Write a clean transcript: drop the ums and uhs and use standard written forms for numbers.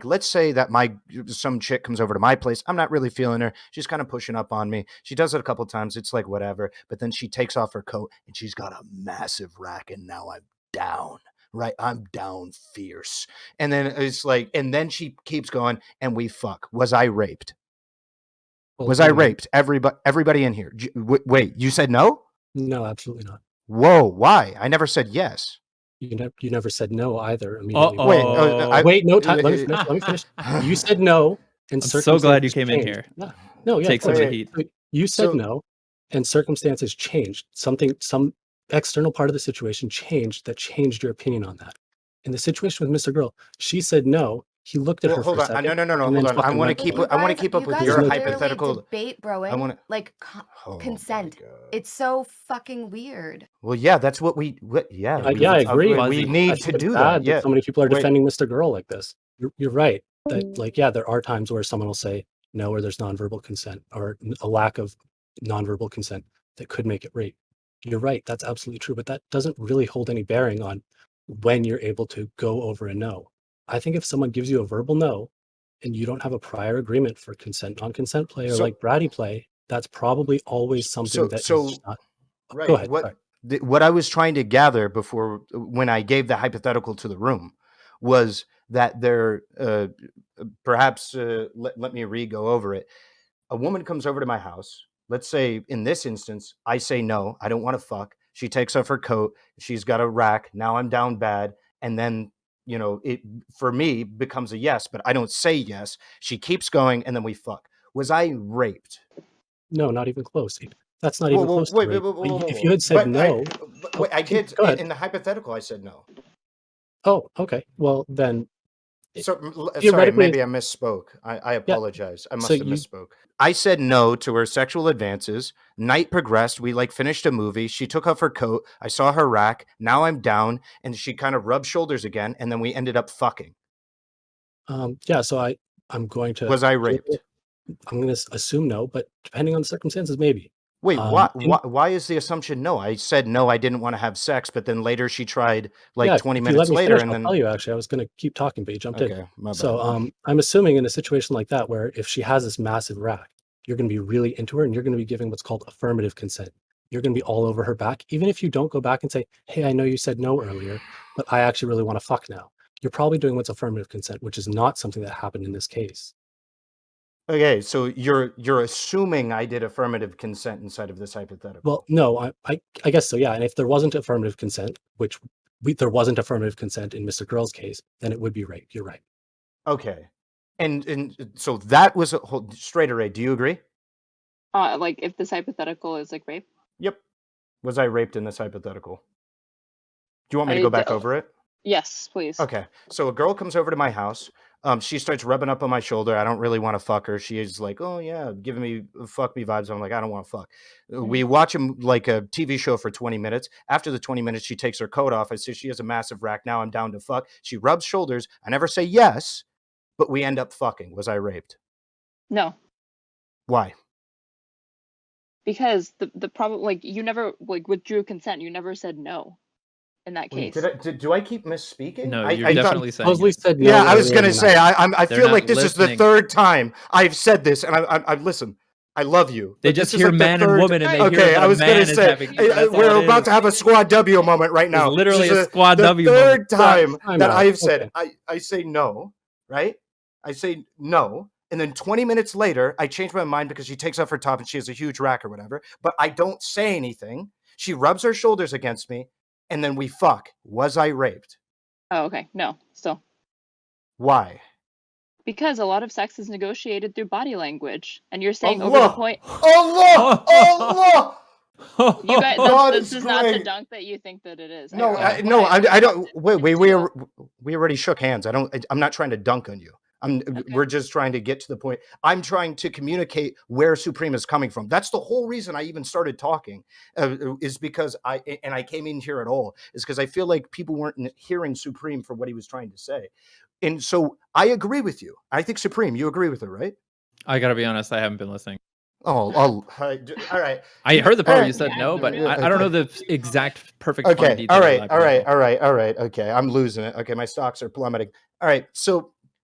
let's say that some chick comes over to my place. I'm not really feeling her. She's kind of pushing up on me. She does it a couple times. It's like whatever. But then she takes off her coat and she's got a massive rack, and now I'm down. Right, I'm down fierce. And then it's like, and then she keeps going, and we fuck. Was I raped? Well, Was I raped? Everybody in here. Wait, you said no? No, absolutely not. Whoa, why? I never said yes. You never said no either. Immediately. Wait, no time. Let me finish. You said no, and I'm so glad you came changed. in here. No, yeah. Take some of the heat. You said no, and circumstances changed. Some external part of the situation changed your opinion on that. In the situation with Mr. Girl, she said no. He looked at her for a second. No, hold on. I want to keep up with your hypothetical debate, broing. Consent. It's so fucking weird. Well, yeah, that's what I agree. We need to do that. Yeah. So many people are defending Mr. Girl like this. You're right. That there are times where someone will say no, or there's nonverbal consent, or a lack of nonverbal consent that could make it rape. You're right. That's absolutely true. But that doesn't really hold any bearing on when you're able to go over a no. I think if someone gives you a verbal no and you don't have a prior agreement for consent, non-consent play, or like bratty play, that's probably always something is not. Right. Go ahead. What I was trying to gather before, when I gave the hypothetical to the room, was that there, perhaps, let me go over it. A woman comes over to my house. Let's say in this instance, I say no, I don't want to fuck. She takes off her coat. She's got a rack. Now I'm down bad. And then, it for me becomes a yes, but I don't say yes. She keeps going, and then we fuck. Was I raped? No, not even close. That's not even close to rape. If you had said no. I did. In the hypothetical, I said no. Oh, okay. Well, then. Sorry, maybe I misspoke. I apologize. I must have misspoke. I said no to her sexual advances. Night progressed. We finished a movie. She took off her coat. I saw her rack. Now I'm down, and she kind of rubbed shoulders again, and then we ended up fucking. So I'm going to. Was I raped? I'm going to assume no, but depending on the circumstances, maybe. Wait, why is the assumption no? I said no, I didn't want to have sex, but then later she tried 20 minutes later, and then I'll tell you, actually, I was going to keep talking, but you jumped in. My bad. So I'm assuming in a situation like that, where if she has this massive rack, you're going to be really into her, and you're going to be giving what's called affirmative consent. You're going to be all over her back, even if you don't go back and say, hey, I know you said no earlier, but I actually really want to fuck now. You're probably doing what's affirmative consent, which is not something that happened in this case. Okay, so you're assuming I did affirmative consent inside of this hypothetical. Well, no, I guess so, yeah. And if there wasn't affirmative consent, which there wasn't affirmative consent in Mr. Girl's case, then it would be rape. You're right. Okay, and so that was a whole straight array. Do you agree? If this hypothetical is rape. Yep. Was I raped in this hypothetical? Do you want me to go back over it? Yes, please. Okay, so a girl comes over to my house. She starts rubbing up on my shoulder. I don't really want to fuck her. She is like, oh yeah, giving me fuck me vibes. I'm like, I don't want to fuck. We watch a TV show for 20 minutes. After the 20 minutes, she takes her coat off. I say she has a massive rack. Now I'm down to fuck. She rubs shoulders. I never say yes, but we end up fucking. Was I raped? No. Why? Because the problem, you never withdrew consent. You never said no. In that case, do I keep misspeaking? No, you're definitely saying. Said no. Yeah, I was gonna say. I feel like this is the third time I've said this, and I've listened. I love you. They just hear man and woman, and they hear that I was going to say, we're about to have a squad W moment right now. It's literally a squad W moment. The third time that I've said, I say no, right? I say no. And then 20 minutes later, I change my mind because she takes off her top and she has a huge rack or whatever. But I don't say anything. She rubs her shoulders against me, and then we fuck. Was I raped? Oh, okay. No, still. Why? Because a lot of sex is negotiated through body language, and you're saying over the point. Allah! Allah! You guys, this is not the dunk that you think that it is. No, I don't. Wait, we already shook hands. I'm not trying to dunk on you. We're just trying to get to the point. I'm trying to communicate where Supreme is coming from. That's the whole reason I even started talking, is because I came in here at all, is because I feel like people weren't hearing Supreme for what he was trying to say. And so I agree with you. I think Supreme, you agree with it, right? I got to be honest, I haven't been listening. Oh, all right. I heard the part where you said no, but I don't know the exact perfect. Okay, all right. Okay, I'm losing it. Okay, my stocks are plummeting. All right, so